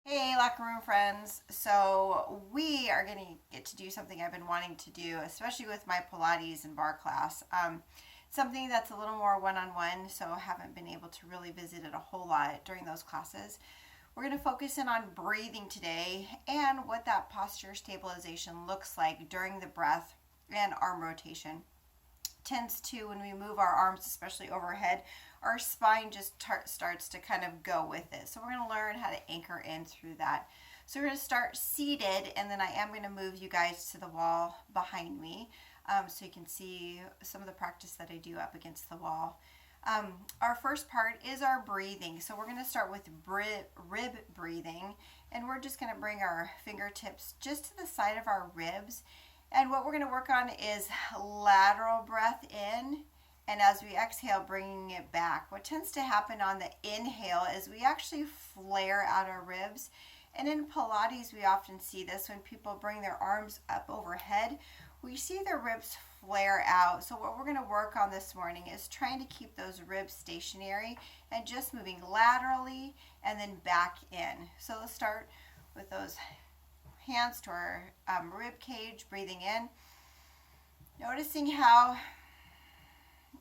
Hey, locker room friends. So we are going to get to do something I've been wanting to do, especially with my Pilates and barre class. Something that's a little more one-on-one, so I haven't been able to really visit it a whole lot during those classes. We're going to focus in on breathing today and what that posture stabilization looks like during the breath and arm rotation. Tends to, when we move our arms, especially overhead, our spine just starts to kind of go with it. So we're going to learn how to anchor in through that. So we're going to start seated, and then I am going to move you guys to the wall behind me so you can see some of the practice that I do up against the wall. Our first part is our breathing. So we're going to start with rib breathing, and we're just going to bring our fingertips just to the side of our ribs. And what we're going to work on is lateral breath in, and as we exhale, bringing it back. What tends to happen on the inhale is we actually flare out our ribs. And in Pilates, we often see this when people bring their arms up overhead. We see their ribs flare out. So what we're going to work on this morning is trying to keep those ribs stationary and just moving laterally and then back in. So let's start with those hands to our rib cage, breathing in. Noticing how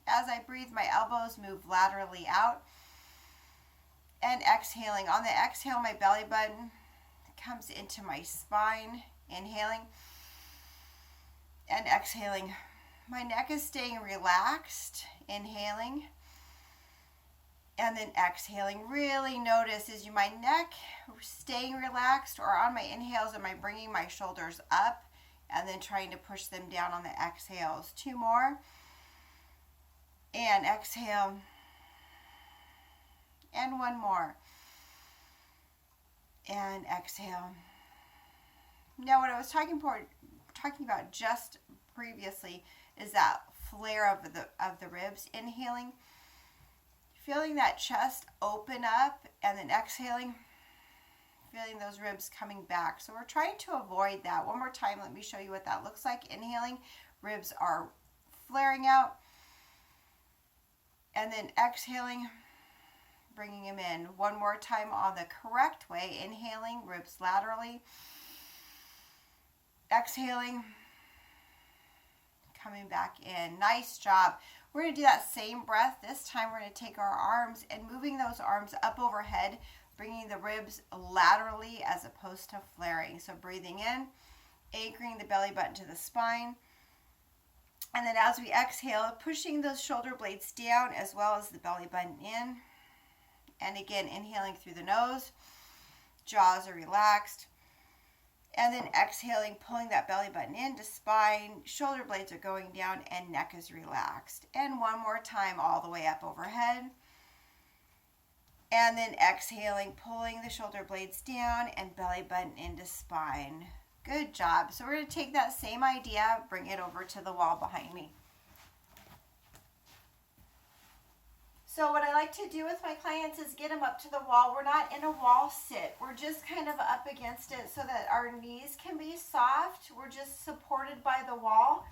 as I breathe, my elbows move laterally out. And exhaling. On the exhale, my belly button comes into my spine. Inhaling and exhaling. My neck is staying relaxed. Inhaling and then exhaling. Really notice, is my neck staying relaxed, or on my inhales am I bringing my shoulders up and then trying to push them down on the exhales? Two more. And exhale. And one more. And exhale. Now what I was talking about just previously is that flare of the ribs. Inhaling, feeling that chest open up, and then exhaling, feeling those ribs coming back. So we're trying to avoid that. One more time, let me show you what that looks like. Inhaling, ribs are flaring out. And then exhaling, bringing them in. One more time on the correct way. Inhaling, ribs laterally. Exhaling, coming back in. Nice job. We're going to do that same breath. This time we're going to take our arms and moving those arms up overhead, bringing the ribs laterally as opposed to flaring. So breathing in, anchoring the belly button to the spine. And then as we exhale, pushing those shoulder blades down as well as the belly button in. And again, inhaling through the nose. Jaws are relaxed. And then exhaling, pulling that belly button into spine. Shoulder blades are going down and neck is relaxed. And one more time all the way up overhead. And then exhaling, pulling the shoulder blades down and belly button into spine. Good job. So we're going to take that same idea, bring it over to the wall behind me. So what I like to do with my clients is get them up to the wall. We're not in a wall sit. We're just kind of up against it so that our knees can be soft. We're just supported by the wall.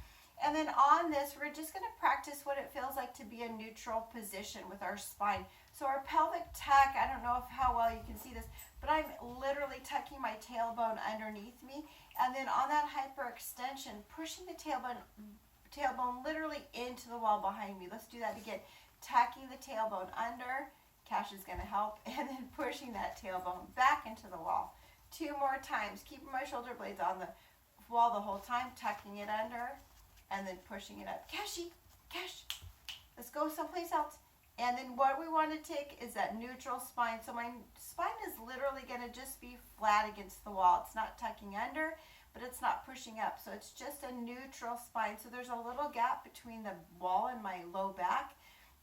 And then on this, we're just going to practice what it feels like to be a neutral position with our spine. So our pelvic tuck, I don't know how well you can see this, but I'm literally tucking my tailbone underneath me. And then on that hyperextension, pushing the tailbone literally into the wall behind me. Let's do that again. Tucking the tailbone under. Cash is going to help. And then pushing that tailbone back into the wall. Two more times. Keeping my shoulder blades on the wall the whole time. Tucking it under. And then pushing it up. Cash, let's go someplace else. And then what we want to take is that neutral spine. So my spine is literally going to just be flat against the wall. It's not tucking under, but it's not pushing up. So it's just a neutral spine. So there's a little gap between the wall and my low back.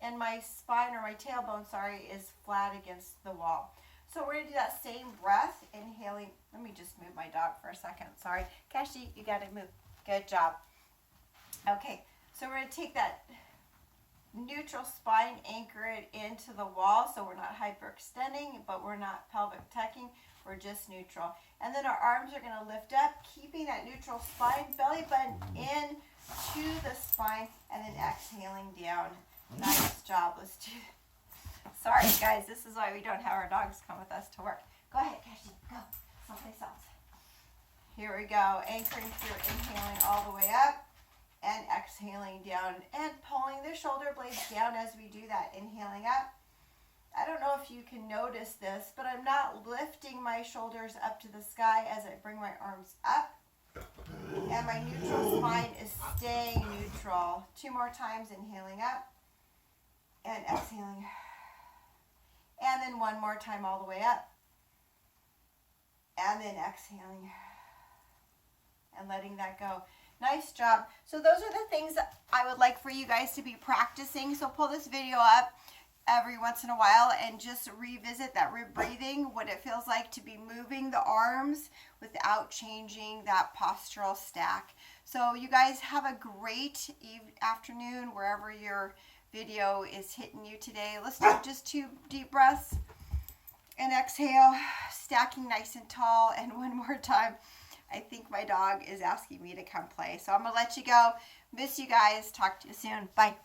And my spine, or my tailbone, is flat against the wall. So we're going to do that same breath. Inhaling. Let me just move my dog for a second. Sorry. Kashi, you got to move. Good job. Okay, so we're going to take that neutral spine, anchor it into the wall so we're not hyperextending, but we're not pelvic tucking. We're just neutral. And then our arms are going to lift up, keeping that neutral spine, belly button in to the spine, and then exhaling down. Nice job. Let's do. Sorry, guys. This is why we don't have our dogs come with us to work. Go ahead, Cassie. Go. Here we go. Anchoring through, inhaling all the way up and exhaling down and pulling the shoulder blades down as we do that. Inhaling up. I don't know if you can notice this, but I'm not lifting my shoulders up to the sky as I bring my arms up. And my neutral spine is staying neutral. 2 more times, inhaling up and exhaling. And then 1 more time all the way up. And then exhaling and letting that go. Nice job. So those are the things that I would like for you guys to be practicing. So pull this video up every once in a while and just revisit that rib breathing, what it feels like to be moving the arms without changing that postural stack. So you guys have a great afternoon wherever your video is hitting you today. Let's do just 2 deep breaths and exhale, stacking nice and tall. And 1 more time. I think my dog is asking me to come play. So I'm going to let you go. Miss you guys. Talk to you soon. Bye.